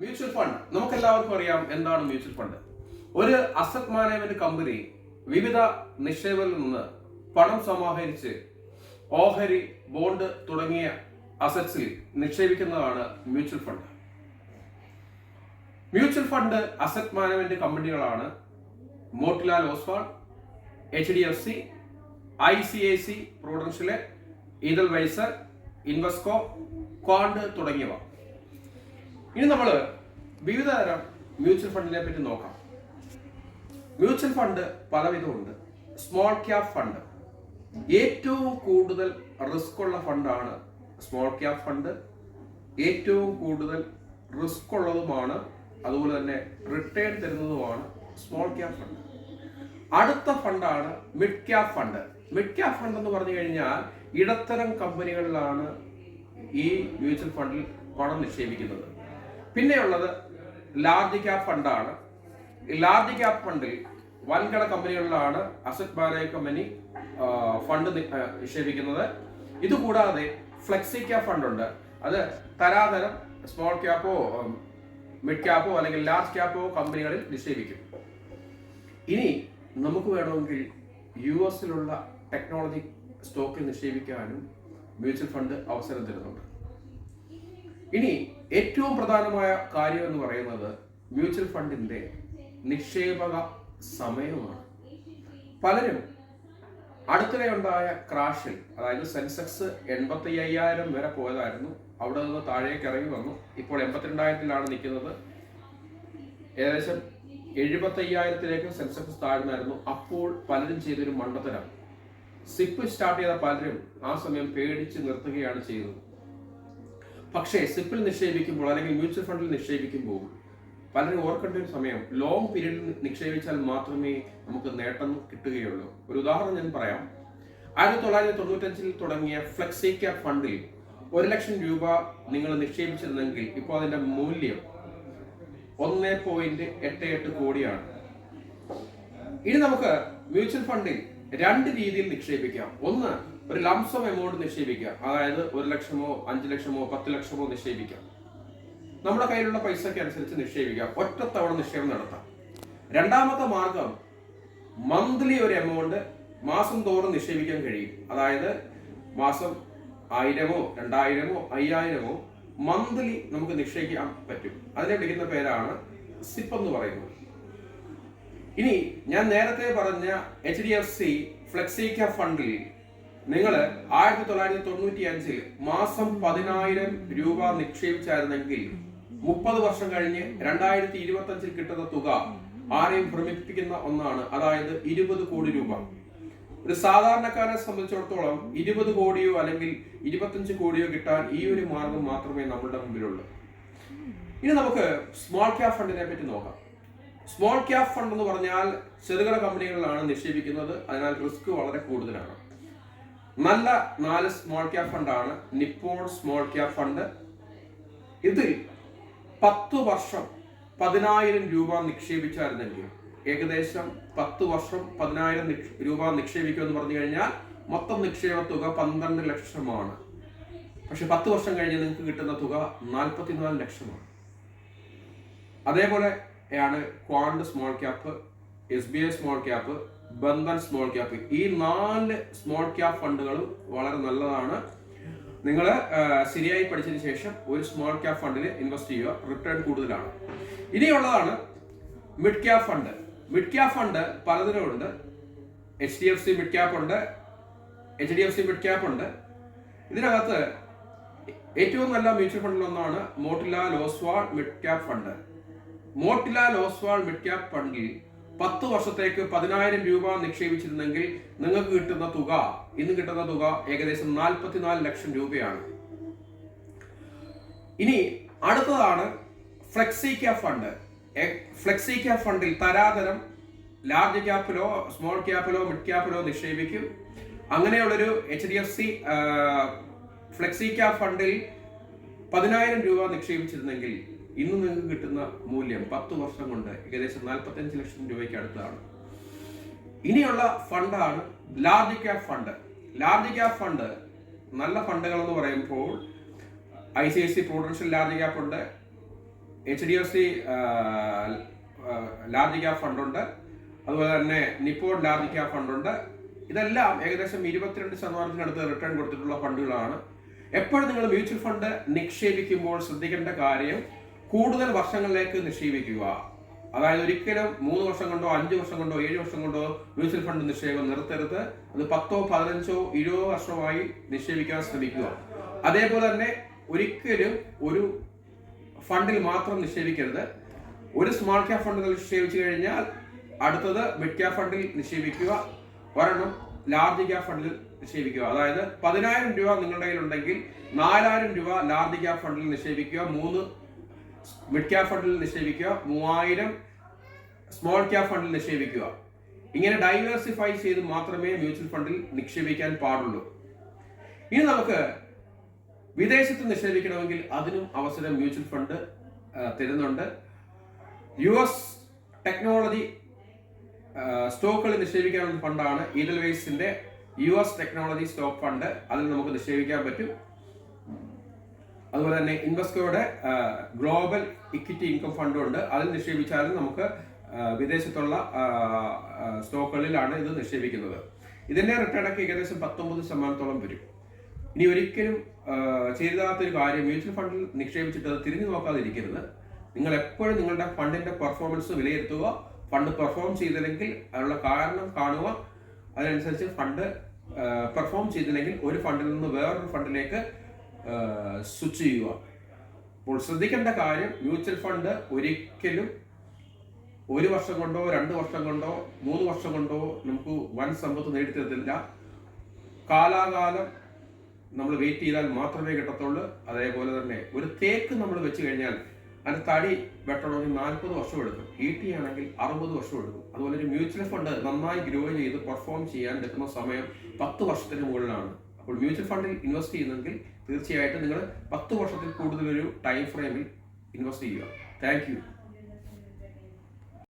Mutual fund നമുക്കെല്ലാവർക്കും അറിയാം എന്താണ് മ്യൂച്വൽ ഫണ്ട്. ഒരു അസറ്റ് മാനേജ്മെന്റ് കമ്പനി വിവിധ നിക്ഷേപകരിൽ നിന്ന് പണം സമാഹരിച്ച് ഓഹരി, ബോണ്ട് തുടങ്ങിയ അസറ്റ്സിൽ നിക്ഷേപിക്കുന്നതാണ് mutual fund. Mutual fund asset management കമ്പനികളാണ് Motilal Oswal, HDFC, ICICI Prudential, Edelweiss, Invesco, Quant തുടങ്ങിയവ. ഇനി നമ്മൾ വിവിധ തരം മ്യൂച്വൽ ഫണ്ടിനെ പറ്റി നോക്കാം. മ്യൂച്വൽ ഫണ്ട് പലവിധമുണ്ട്. സ്മോൾ ക്യാപ് ഫണ്ട് ഏറ്റവും കൂടുതൽ റിസ്ക് ഉള്ള ഫണ്ടാണ് സ്മോൾ ക്യാപ് ഫണ്ട്. ഏറ്റവും കൂടുതൽ റിസ്ക് ഉള്ളതുമാണ്, അതുപോലെ തന്നെ റിട്ടേൺ തരുന്നതുമാണ് സ്മോൾ ക്യാപ് ഫണ്ട്. അടുത്ത ഫണ്ടാണ് mid cap fund. Mid cap fund എന്ന് പറഞ്ഞു കഴിഞ്ഞാൽ ഇടത്തരം കമ്പനികളിലാണ് ഈ മ്യൂച്വൽ ഫണ്ടിൽ പണം നിക്ഷേപിക്കുന്നത്. പിന്നെയുള്ളത് ലാർജ് ക്യാപ് ഫണ്ടാണ്. ലാർജ് ക്യാപ് ഫണ്ടിൽ വൻകിട കമ്പനികളിലാണ് അസറ്റ് മാനേജ്മെന്റ് കമ്പനി ഫണ്ട് നിക്ഷേപിക്കുന്നത്. ഇതുകൂടാതെ ഫ്ലെക്സി ക്യാപ് ഫണ്ട് ഉണ്ട്. അത് തരാതരം സ്മോൾ ക്യാപ്പോ മിഡ് ക്യാപ്പോ അല്ലെങ്കിൽ ലാർജ് ക്യാപ്പോ കമ്പനികളിൽ നിക്ഷേപിക്കും. ഇനി നമുക്ക് വേണമെങ്കിൽ US-ലുള്ള ടെക്നോളജി സ്റ്റോക്കിൽ നിക്ഷേപിക്കാനും മ്യൂച്വൽ ഫണ്ട് അവസരം തരുന്നുണ്ട്. ഇനി ഏറ്റവും പ്രധാനമായ കാര്യം എന്ന് പറയുന്നത് മ്യൂച്വൽ ഫണ്ടിന്റെ നിക്ഷേപക സമയമാണ്. പലരും അടുത്തിടെ ഉണ്ടായ ക്രാഷിൽ, അതായത് സെൻസെക്സ് 85,000 വരെ പോയതായിരുന്നു, അവിടെ നിന്ന് താഴേക്ക് ഇറങ്ങി വന്നു. ഇപ്പോൾ 82,000-ലാണ് നിൽക്കുന്നത്. ഏകദേശം 75,000-ലേക്ക് സെൻസെക്സ് താഴ്ന്നായിരുന്നു. അപ്പോൾ പലരും ചെയ്തൊരു മണ്ടത്തരം, സിപ്പ് സ്റ്റാർട്ട് ചെയ്ത പലരും ആ സമയം പേടിച്ച് നിർത്തുകയാണ് ചെയ്തത്. പക്ഷേ സിപ്പിൽ നിക്ഷേപിക്കുമ്പോൾ അല്ലെങ്കിൽ മ്യൂച്വൽ ഫണ്ടിൽ നിക്ഷേപിക്കുമ്പോൾ പലരും ഓർക്കേണ്ട ഒരു സമയം, ലോങ് പീരീഡിൽ നിക്ഷേപിച്ചാൽ മാത്രമേ നമുക്ക് നേട്ടം കിട്ടുകയുള്ളൂ. ഒരു ഉദാഹരണം ഞാൻ പറയാം. 1995-ൽ തുടങ്ങിയ ഫ്ലെക്സി ക്യാപ് ഫണ്ടിൽ 1,00,000 രൂപ നിങ്ങൾ നിക്ഷേപിച്ചിരുന്നെങ്കിൽ ഇപ്പോൾ അതിന്റെ മൂല്യം 1.88 കോടിയാണ്. ഇനി നമുക്ക് മ്യൂച്വൽ ഫണ്ടിൽ രണ്ട് രീതിയിൽ നിക്ഷേപിക്കാം. ഒന്ന്, ഒരു ലംസം എമൗണ്ട് നിക്ഷേപിക്കാം. അതായത് 1,00,000-മോ 5,00,000-മോ 10,00,000-മോ നിക്ഷേപിക്കാം. നമ്മുടെ കയ്യിലുള്ള പൈസയ്ക്ക് അനുസരിച്ച് നിക്ഷേപിക്കാം. ഒറ്റത്തവണ നിക്ഷേപം നടത്താം. രണ്ടാമത്തെ മാർഗം, മന്ത്ലി ഒരു എമൗണ്ട് മാസം തോറും നിക്ഷേപിക്കാൻ കഴിയും. അതായത് മാസം 1,000-മോ 2,000-മോ 5,000-മോ മന്ത്ലി നമുക്ക് നിക്ഷേപിക്കാൻ പറ്റും. അതിനെ വിളിക്കുന്ന പേരാണ് സിപ്പ് എന്ന് പറയുന്നത്. ഇനി ഞാൻ നേരത്തെ പറഞ്ഞ HDFC ഫ്ലെക്സി ക്യാപ് ഫണ്ടിൽ നിങ്ങൾ 1995-ൽ മാസം 10,000 രൂപ നിക്ഷേപിച്ചായിരുന്നെങ്കിൽ 30 വർഷം കഴിഞ്ഞ് 2025-ൽ കിട്ടുന്ന തുക ആരെയും ഭ്രമിപ്പിക്കുന്ന ഒന്നാണ്. അതായത് 20 കോടി രൂപ. ഒരു സാധാരണക്കാരനെ സംബന്ധിച്ചിടത്തോളം 20 കോടിയോ അല്ലെങ്കിൽ 25 കോടിയോ കിട്ടാൻ ഈ ഒരു മാർഗം മാത്രമേ നമ്മളുടെ മുമ്പിലുള്ളൂ. ഇനി നമുക്ക് സ്മോൾ ക്യാപ് ഫണ്ടിനെ പറ്റി നോക്കാം. സ്മോൾ ക്യാപ് ഫണ്ട് എന്ന് പറഞ്ഞാൽ ചെറുകിട കമ്പനികളിലാണ് നിക്ഷേപിക്കുന്നത്. അതിനാൽ റിസ്ക് വളരെ കൂടുതലാണ്. നല്ല 4 സ്മോൾ ക്യാപ് ഫണ്ടാണ് നിപ്പോൺ സ്മോൾ ക്യാപ് ഫണ്ട്. ഇതിൽ 10 വർഷം 10,000 രൂപ നിക്ഷേപിച്ചായിരുന്നെങ്കിൽ, ഏകദേശം 10 വർഷം 10,000 രൂപ നിക്ഷേപിക്കുമെന്ന് പറഞ്ഞു കഴിഞ്ഞാൽ മൊത്തം നിക്ഷേപ തുക 12 ലക്ഷമാണ്. പക്ഷെ 10 വർഷം കഴിഞ്ഞ് നിങ്ങൾക്ക് കിട്ടുന്ന തുക 44 ലക്ഷമാണ്. അതേപോലെയാണ് Quant small cap, SBI small cap, Bandhan small cap. ഈ 4 സ്മോൾ ക്യാപ് ഫണ്ടുകളും വളരെ നല്ലതാണ്. നിങ്ങൾ ശരിയായി പഠിച്ചതിന് ശേഷം ഒരു സ്മോൾ ക്യാപ് ഫണ്ടിൽ ഇൻവെസ്റ്റ് ചെയ്യുക. റിട്ടേൺ കൂടുതലാണ്. ഇനിയുള്ളതാണ് mid cap fund. Mid cap fund പലതിനും ഉണ്ട്. HDFC മിഡ് ക്യാപ്പ് ഉണ്ട്, HDFC മിഡ് ക്യാപ്പ് ഉണ്ട്. ഇതിനകത്ത് ഏറ്റവും നല്ല മ്യൂച്വൽ ഫണ്ടിലൊന്നാണ് Motilal Oswal mid cap fund. Motilal Oswal mid cap ഫണ്ടിൽ 10 വർഷത്തേക്ക് 10,000 രൂപ നിക്ഷേപിച്ചിരുന്നെങ്കിൽ നിങ്ങൾക്ക് കിട്ടുന്ന തുക, ഇന്ന് കിട്ടുന്ന തുക ഏകദേശം 44 ലക്ഷം രൂപയാണ്. ഇനി അടുത്തതാണ് flexi cap fund. Flexi cap ഫണ്ടിൽ തരാതരം ലാർജ് ക്യാപ്പിലോ സ്മോൾ ക്യാപ്പിലോ മിഡ് ക്യാപ്പിലോ നിക്ഷേപിക്കും. അങ്ങനെയുള്ളൊരു HDFC ഫ്ലെക്സി ക്യാപ് ഫണ്ടിൽ 10,000 രൂപ നിക്ഷേപിച്ചിരുന്നെങ്കിൽ ഇന്ന് നിങ്ങൾക്ക് കിട്ടുന്ന മൂല്യം 10 വർഷം കൊണ്ട് ഏകദേശം 45 ലക്ഷം രൂപയ്ക്ക് അടുത്താണ്. ഇനിയുള്ള ഫണ്ടാണ് large cap fund. Large cap fund നല്ല ഫണ്ടുകൾ എന്ന് പറയുമ്പോൾ ICICI പ്രൂഡൻഷ്യൽ ലാർജ് ക്യാപ്പ് ഉണ്ട്, HDFC ലാർജ് ക്യാപ് ഫണ്ടുണ്ട്, അതുപോലെ തന്നെ നിപ്പോൺ ലാർജ് ക്യാപ് ഫണ്ടുണ്ട്. ഇതെല്ലാം ഏകദേശം 22% റിട്ടേൺ കൊടുത്തിട്ടുള്ള ഫണ്ടുകളാണ്. എപ്പോഴും നിങ്ങൾ മ്യൂച്വൽ ഫണ്ട് നിക്ഷേപിക്കുമ്പോൾ ശ്രദ്ധിക്കേണ്ട കാര്യം കൂടുതൽ വർഷങ്ങളിലേക്ക് നിക്ഷേപിക്കുക. അതായത് ഒരിക്കലും 3 വർഷം കൊണ്ടോ 5 വർഷം കൊണ്ടോ 7 വർഷം കൊണ്ടോ മ്യൂച്വൽ ഫണ്ട് നിക്ഷേപം നിർത്തരുത്. അത് 10, 15, 20 വർഷമായി നിക്ഷേപിക്കാൻ ശ്രമിക്കുക. അതേപോലെ തന്നെ ഒരിക്കലും ഒരു ഫണ്ടിൽ മാത്രം നിക്ഷേപിക്കരുത്. ഒരു സ്മാൾ ക്യാപ് ഫണ്ടിൽ നിക്ഷേപിച്ചു കഴിഞ്ഞാൽ അടുത്തത് മിഡ് ക്യാപ് ഫണ്ടിൽ നിക്ഷേപിക്കുക, ഒരെണ്ണം ലാർജ് ക്യാപ് ഫണ്ടിൽ നിക്ഷേപിക്കുക. അതായത് 10,000 രൂപ നിങ്ങളുടെ കയ്യിലുണ്ടെങ്കിൽ 4,000 രൂപ ലാർജ് ക്യാപ് ഫണ്ടിൽ നിക്ഷേപിക്കുക, 3 മിഡ് ക്യാപ് ഫണ്ടിൽ നിക്ഷേപിക്കുക, 3,000 സ്മോൾ ക്യാപ് ഫണ്ടിൽ നിക്ഷേപിക്കുക. ഇങ്ങനെ ഡൈവേഴ്സിഫൈ ചെയ്ത് മാത്രമേ മ്യൂച്വൽ ഫണ്ടിൽ നിക്ഷേപിക്കാൻ പാടുള്ളൂ. ഇനി നമുക്ക് വിദേശത്ത് നിക്ഷേപിക്കണമെങ്കിൽ അതിനും അവസരം മ്യൂച്വൽ ഫണ്ട് തരുന്നുണ്ട്. US ടെക്നോളജി സ്റ്റോക്കുകളിൽ നിക്ഷേപിക്കാനുള്ള ഫണ്ടാണ് ഈഡൽവൈസിന്റെ US ടെക്നോളജി സ്റ്റോക്ക് ഫണ്ട്. അതിൽ നമുക്ക് നിക്ഷേപിക്കാൻ പറ്റും. അതുപോലെ തന്നെ ഇൻവെസ്റ്റോയുടെ ഗ്ലോബൽ ഇക്വിറ്റി ഇൻകം ഫണ്ടും ഉണ്ട്. അതിൽ നിക്ഷേപിച്ചാലും നമുക്ക് വിദേശത്തുള്ള സ്റ്റോക്കുകളിലാണ് ഇത് നിക്ഷേപിക്കുന്നത്. ഇതിന്റെ റിട്ടേൺ ഒക്കെ ഏകദേശം 19% വരും. ഇനി ഒരിക്കലും ചെയ്താത്തൊരു കാര്യം, മ്യൂച്വൽ ഫണ്ടിൽ നിക്ഷേപിച്ചിട്ട് അത് തിരിഞ്ഞു നോക്കാതിരിക്കരുത്. നിങ്ങൾ എപ്പോഴും നിങ്ങളുടെ ഫണ്ടിന്റെ പെർഫോമൻസ് വിലയിരുത്തുക. ഫണ്ട് പെർഫോം ചെയ്തില്ലെങ്കിൽ അതിനുള്ള കാരണം കാണുക. അതിനനുസരിച്ച് ഫണ്ട് പെർഫോം ചെയ്തില്ലെങ്കിൽ ഒരു ഫണ്ടിൽ നിന്ന് വേറൊരു ഫണ്ടിലേക്ക് സ്വിച്ച് ചെയ്യുക. അപ്പോൾ ശ്രദ്ധിക്കേണ്ട കാര്യം, മ്യൂച്വൽ ഫണ്ട് ഒരിക്കലും 1 വർഷം കൊണ്ടോ 2 വർഷം കൊണ്ടോ 3 വർഷം കൊണ്ടോ നമുക്ക് വൻ സമ്പത്ത് നേടിത്തരത്തില്ല. കാലാകാലം നമ്മൾ വെയിറ്റ് ചെയ്താൽ മാത്രമേ കിട്ടത്തുള്ളൂ. അതേപോലെ തന്നെ ഒരു തേക്ക് നമ്മൾ വെച്ച് കഴിഞ്ഞാൽ അതിന്റെ തടി വെട്ടണമെങ്കിൽ 40 വർഷം എടുക്കും. ET ആണെങ്കിൽ 60 വർഷം എടുക്കും. അതുപോലെ ഒരു മ്യൂച്വൽ ഫണ്ട് നന്നായി ഗ്രോ ചെയ്ത് പെർഫോം ചെയ്യാൻ എടുക്കുന്ന സമയം 10 വർഷത്തിന് മുകളിലാണ്. അപ്പോൾ മ്യൂച്വൽ ഫണ്ടിൽ ഇൻവെസ്റ്റ് ചെയ്യുന്നെങ്കിൽ തീർച്ചയായിട്ടും നിങ്ങൾ 10 വർഷത്തിൽ കൂടുതൽ ഒരു ടൈം ഫ്രെയിമിൽ ഇൻവെസ്റ്റ് ചെയ്യുക. Thank you.